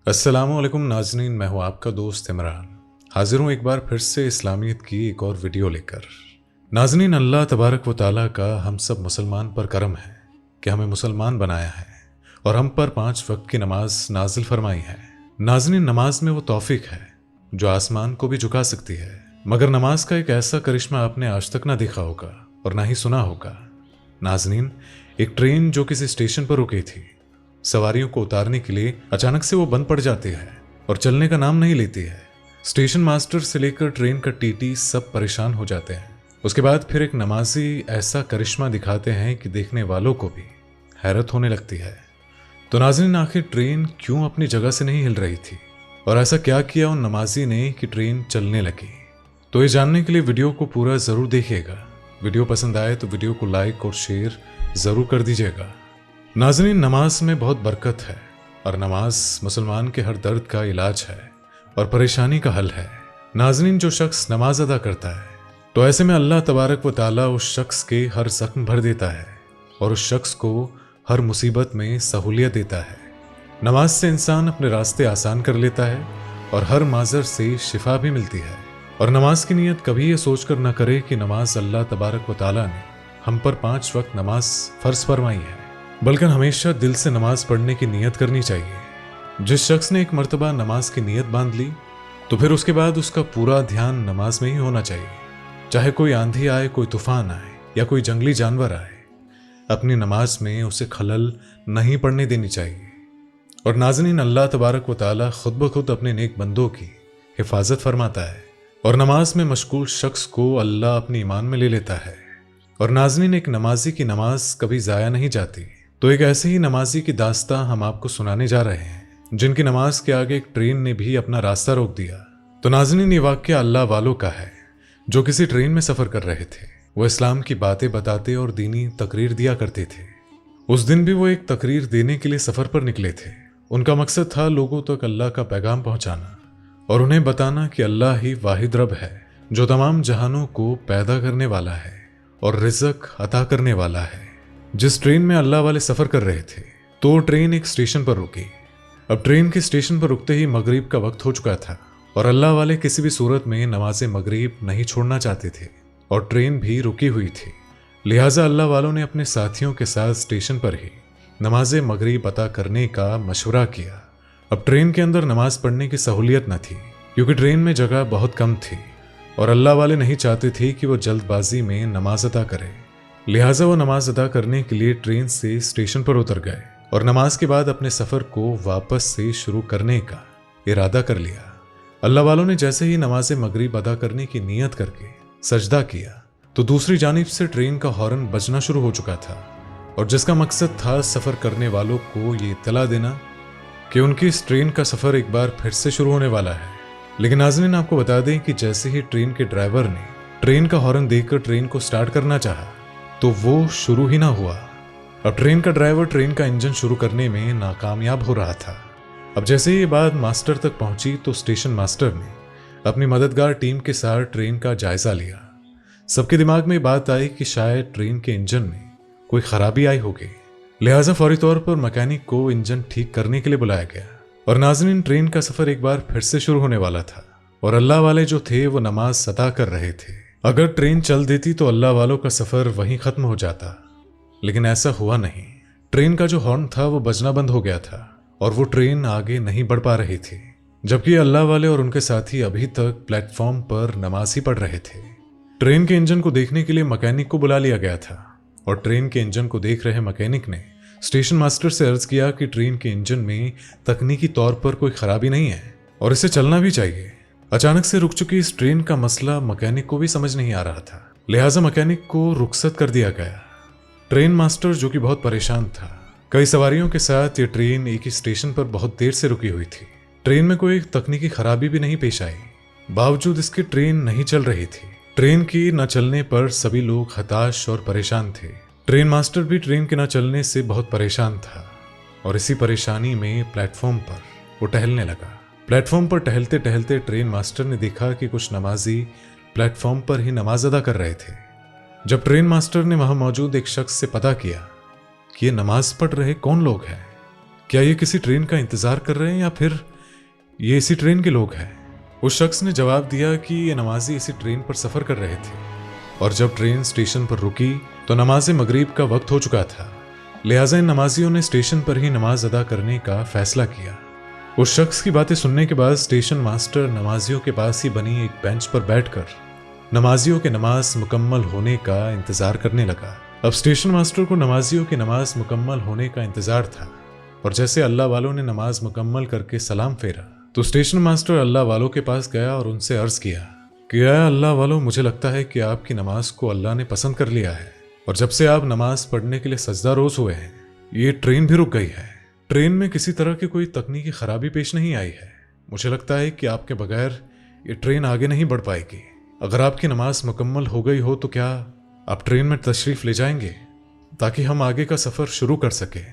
अस्सलामुअलैकुम नाज़रीन, मैं हूँ आपका दोस्त इमरान। हाजिर हूँ एक बार फिर से इस्लामियत की एक और वीडियो लेकर। नाज़रीन, अल्लाह तबारक व तआला का हम सब मुसलमान पर करम है कि हमें मुसलमान बनाया है और हम पर 5 वक्त की नमाज नाजिल फरमाई है। नाज़रीन, नमाज में वो तौफीक है जो आसमान को भी झुका सकती है, मगर नमाज का एक ऐसा करिश्मा आपने आज तक ना देखा होगा और ना ही सुना होगा। नाज़रीन, एक ट्रेन जो किसी स्टेशन पर रुकी थी, सवारियों को उतारने के लिए अचानक से वो बंद पड़ जाती है और चलने का नाम नहीं लेती है। स्टेशन मास्टर से लेकर ट्रेन का टीटी सब परेशान हो जाते हैं। उसके बाद फिर एक नमाजी ऐसा करिश्मा दिखाते हैं कि देखने वालों को भी हैरत होने लगती है। तो नाज़रीन, आखिर ट्रेन क्यों अपनी जगह से नहीं हिल रही थी और ऐसा क्या किया उन नमाजी ने कि ट्रेन चलने लगी? तो ये जानने के लिए वीडियो को पूरा ज़रूर देखिएगा। वीडियो पसंद आए तो वीडियो को लाइक और शेयर ज़रूर कर दीजिएगा। नाज़रीन, नमाज में बहुत बरकत है और नमाज मुसलमान के हर दर्द का इलाज है और परेशानी का हल है। नाज़रीन, जो शख्स नमाज अदा करता है तो ऐसे में अल्लाह तबारक व तआला उस शख्स के हर ज़ख्म भर देता है और उस शख्स को हर मुसीबत में सहूलियत देता है। नमाज से इंसान अपने रास्ते आसान कर लेता है और हर माजर से शिफा भी मिलती है। और नमाज की नीयत कभी ये सोच कर न करे कि नमाज अल्लाह तबारक व तआला ने हम पर 5 वक्त नमाज फ़र्ज फरमाई है, बल्कि हमेशा दिल से नमाज पढ़ने की नीयत करनी चाहिए। जिस शख्स ने एक मर्तबा नमाज की नीयत बांध ली तो फिर उसके बाद उसका पूरा ध्यान नमाज में ही होना चाहिए। चाहे कोई आंधी आए, कोई तूफान आए या कोई जंगली जानवर आए, अपनी नमाज में उसे खलल नहीं पड़ने देनी चाहिए। और नाज़रीन, अल्लाह तबारक व तआला खुद ब खुद अपने नेक बंदों की हिफाजत फरमाता है और नमाज में मशगूल शख्स को अल्लाह अपनी ईमान में ले लेता है। और नाज़रीन, एक नमाजी की नमाज कभी ज़ाया नहीं जाती। तो एक ऐसे ही नमाजी की दास्तां हम आपको सुनाने जा रहे हैं जिनकी नमाज के आगे एक ट्रेन ने भी अपना रास्ता रोक दिया। तो नाज़रीन, ये वाक़या अल्लाह वालों का है जो किसी ट्रेन में सफ़र कर रहे थे। वो इस्लाम की बातें बताते और दीनी तकरीर दिया करते थे। उस दिन भी वो एक तकरीर देने के लिए सफ़र पर निकले थे। उनका मकसद था लोगों तक अल्लाह का पैगाम पहुँचाना और उन्हें बताना कि अल्लाह ही वाहिद रब है जो तमाम जहानों को पैदा करने वाला है और रिज़्क़ अता करने वाला है। जिस ट्रेन में अल्लाह वाले सफ़र कर रहे थे तो ट्रेन एक स्टेशन पर रुकी। अब ट्रेन के स्टेशन पर रुकते ही मगरिब का वक्त हो चुका था और अल्लाह वाले किसी भी सूरत में नमाज मगरिब नहीं छोड़ना चाहते थे और ट्रेन भी रुकी हुई थी। लिहाजा अल्लाह वालों ने अपने साथियों के साथ स्टेशन पर ही नमाज मगरिब अता करने का मशवरा किया। अब ट्रेन के अंदर नमाज पढ़ने की सहूलियत न थी क्योंकि ट्रेन में जगह बहुत कम थी और अल्लाह वाले नहीं चाहते थे कि वो जल्दबाजी में नमाज अदा करे। लिहाजा वो नमाज अदा करने के लिए ट्रेन से स्टेशन पर उतर गए और नमाज के बाद अपने सफ़र को वापस से शुरू करने का इरादा कर लिया। अल्लाह वालों ने जैसे ही नमाज मगरिब अदा करने की नीयत करके सजदा किया तो दूसरी जानिब से ट्रेन का हॉर्न बजना शुरू हो चुका था और जिसका मकसद था सफ़र करने वालों को ये इत्तला देना कि उनकी इस ट्रेन का सफ़र एक बार फिर से शुरू होने वाला है। लेकिन नाज़रीन, आपको बता दें कि जैसे ही ट्रेन के ड्राइवर ने ट्रेन का हॉर्न देकर ट्रेन को स्टार्ट करना चाहा तो वो शुरू ही ना हुआ। अब ट्रेन का ड्राइवर ट्रेन का इंजन शुरू करने में नाकामयाब हो रहा था। अब जैसे ही ये बात मास्टर तक पहुंची तो स्टेशन मास्टर ने अपनी मददगार टीम के साथ ट्रेन का जायजा लिया। सबके दिमाग में बात आई कि शायद ट्रेन के इंजन में कोई खराबी आई होगी। लिहाजा फौरी तौर पर मैकेनिक को इंजन ठीक करने के लिए बुलाया गया। और नाज़रीन, ट्रेन का सफ़र एक बार फिर से शुरू होने वाला था और अल्लाह वाले जो थे वो नमाज अदा कर रहे थे। अगर ट्रेन चल देती तो अल्लाह वालों का सफ़र वहीं ख़त्म हो जाता, लेकिन ऐसा हुआ नहीं। ट्रेन का जो हॉर्न था वो बजना बंद हो गया था और वो ट्रेन आगे नहीं बढ़ पा रही थी, जबकि अल्लाह वाले और उनके साथी अभी तक प्लेटफॉर्म पर नमाज ही पढ़ रहे थे। ट्रेन के इंजन को देखने के लिए मैकेनिक को बुला लिया गया था और ट्रेन के इंजन को देख रहे मैकेनिक ने स्टेशन मास्टर से अर्ज किया कि ट्रेन के इंजन में तकनीकी तौर पर कोई खराबी नहीं है और इसे चलना भी चाहिए। अचानक से रुक चुकी इस ट्रेन का मसला मैकेनिक को भी समझ नहीं आ रहा था, लिहाजा मैकेनिक को रुखसत कर दिया गया। ट्रेन मास्टर जो कि बहुत परेशान था, कई सवारियों के साथ ये ट्रेन एक ही स्टेशन पर बहुत देर से रुकी हुई थी। ट्रेन में कोई तकनीकी खराबी भी नहीं पेश आई, बावजूद इसके ट्रेन नहीं चल रही थी। ट्रेन की न चलने पर सभी लोग हताश और परेशान थे। ट्रेन मास्टर भी ट्रेन के न चलने से बहुत परेशान था और इसी परेशानी में प्लेटफॉर्म पर वो टहलने लगा। प्लेटफॉर्म पर टहलते टहलते ट्रेन मास्टर ने देखा कि कुछ नमाजी प्लेटफॉर्म पर ही नमाज अदा कर रहे थे। जब ट्रेन मास्टर ने वहां मौजूद एक शख्स से पता किया कि ये नमाज पढ़ रहे कौन लोग हैं, क्या ये किसी ट्रेन का इंतजार कर रहे हैं या फिर ये इसी ट्रेन के लोग हैं। उस शख्स ने जवाब दिया कि ये नमाजी इसी ट्रेन पर सफर कर रहे थे और जब ट्रेन स्टेशन पर रुकी तो नमाज मगरिब का वक्त हो चुका था, लिहाजा इन नमाजियों ने स्टेशन पर ही नमाज अदा करने का फैसला किया। उस शख्स की बातें सुनने के बाद स्टेशन मास्टर नमाजियों के पास ही बनी एक बेंच पर बैठकर नमाजियों के नमाज मुकम्मल होने का इंतजार करने लगा। अब स्टेशन मास्टर को नमाजियों की नमाज मुकम्मल होने का इंतजार था और जैसे अल्लाह वालों ने नमाज मुकम्मल करके सलाम फेरा तो स्टेशन मास्टर अल्लाह वालों के पास गया और उनसे अर्ज किया कि या अल्लाह वालों, मुझे लगता है कि आपकी नमाज को अल्लाह ने पसंद कर लिया है और जब से आप नमाज पढ़ने के लिए सजदा रोज हुए हैं ये ट्रेन भी रुक गई है। ट्रेन में किसी तरह की कोई तकनीकी खराबी पेश नहीं आई है। मुझे लगता है कि आपके बगैर ये ट्रेन आगे नहीं बढ़ पाएगी। अगर आपकी नमाज मुकम्मल हो गई हो तो क्या आप ट्रेन में तशरीफ ले जाएंगे ताकि हम आगे का सफर शुरू कर सके।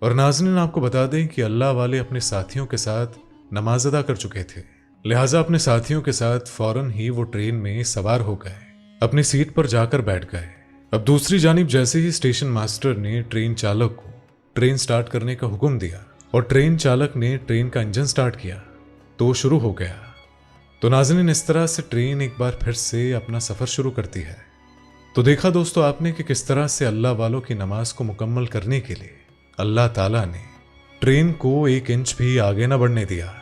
और नाज़रीन, आपको बता दें कि अल्लाह वाले अपने साथियों के साथ नमाज अदा कर चुके थे, लिहाजा अपने साथियों के साथ फौरन ही वो ट्रेन में सवार हो गए, अपनी सीट पर जाकर बैठ गए। अब दूसरी जानिब जैसे ही स्टेशन मास्टर ने ट्रेन चालक को ट्रेन स्टार्ट करने का हुक्म दिया और ट्रेन चालक ने ट्रेन का इंजन स्टार्ट किया तो शुरू हो गया। तो नाज़रीन, इस तरह से ट्रेन एक बार फिर से अपना सफर शुरू करती है। तो देखा दोस्तों आपने कि किस तरह से अल्लाह वालों की नमाज को मुकम्मल करने के लिए अल्लाह ताला ने ट्रेन को 1 इंच भी आगे न बढ़ने दिया।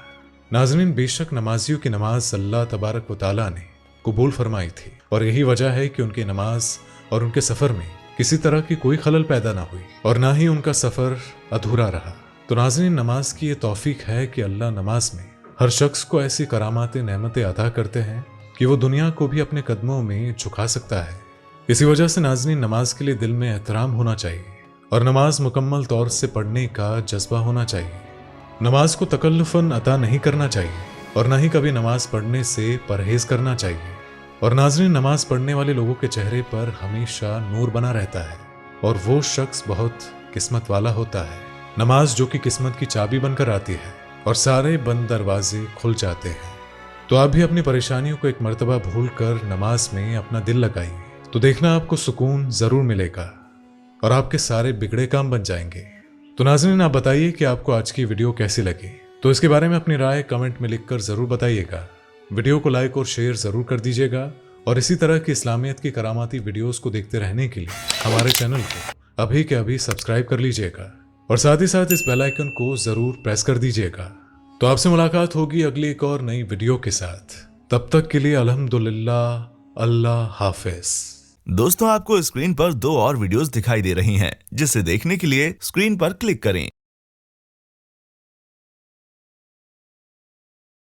नाज़रीन, बेशक नमाजियों की नमाज अल्लाह तबारक व ताला ने कबूल फरमाई थी और यही वजह है कि उनकी नमाज और उनके सफर में किसी तरह की कोई खलल पैदा ना हुई और ना ही उनका सफर अधूरा रहा। तो नाज़रीन, नमाज की ये तौफीक है कि अल्लाह नमाज में हर शख्स को ऐसी करामातें नेमतें अता करते हैं कि वो दुनिया को भी अपने कदमों में झुका सकता है। इसी वजह से नाज़रीन, नमाज के लिए दिल में एहतराम होना चाहिए और नमाज मुकम्मल तौर से पढ़ने का जज्बा होना चाहिए। नमाज को तकल्लुफ़न अता नहीं करना चाहिए और ना ही कभी नमाज पढ़ने से परहेज करना चाहिए। और नाज़रीन, नमाज पढ़ने वाले लोगों के चेहरे पर हमेशा नूर बना रहता है और वो शख्स बहुत किस्मत वाला होता है। नमाज जो कि किस्मत की चाबी बनकर आती है और सारे बंद दरवाजे खुल जाते हैं। तो आप भी अपनी परेशानियों को एक मर्तबा भूल कर नमाज में अपना दिल लगाइए, तो देखना आपको सुकून जरूर मिलेगा और आपके सारे बिगड़े काम बन जाएंगे। तो नाज़रीन, आप बताइए कि आपको आज की वीडियो कैसी लगी, तो इसके बारे में अपनी राय कमेंट में लिखकर जरूर बताइएगा। वीडियो को लाइक और शेयर जरूर कर दीजिएगा और इसी तरह की इस्लामियत की करामाती वीडियोस को देखते रहने के लिए हमारे चैनल को अभी के अभी सब्सक्राइब कर लीजिएगा और साथ ही साथ इस बेल आइकन को जरूर प्रेस कर दीजिएगा। तो आपसे मुलाकात होगी अगली एक और नई वीडियो के साथ। तब तक के लिए अल्हम्दुलिल्लाह, अल्लाह हाफिज। दोस्तों, आपको स्क्रीन पर 2 और वीडियोस दिखाई दे रही हैं, जिसे देखने के लिए स्क्रीन पर क्लिक करें।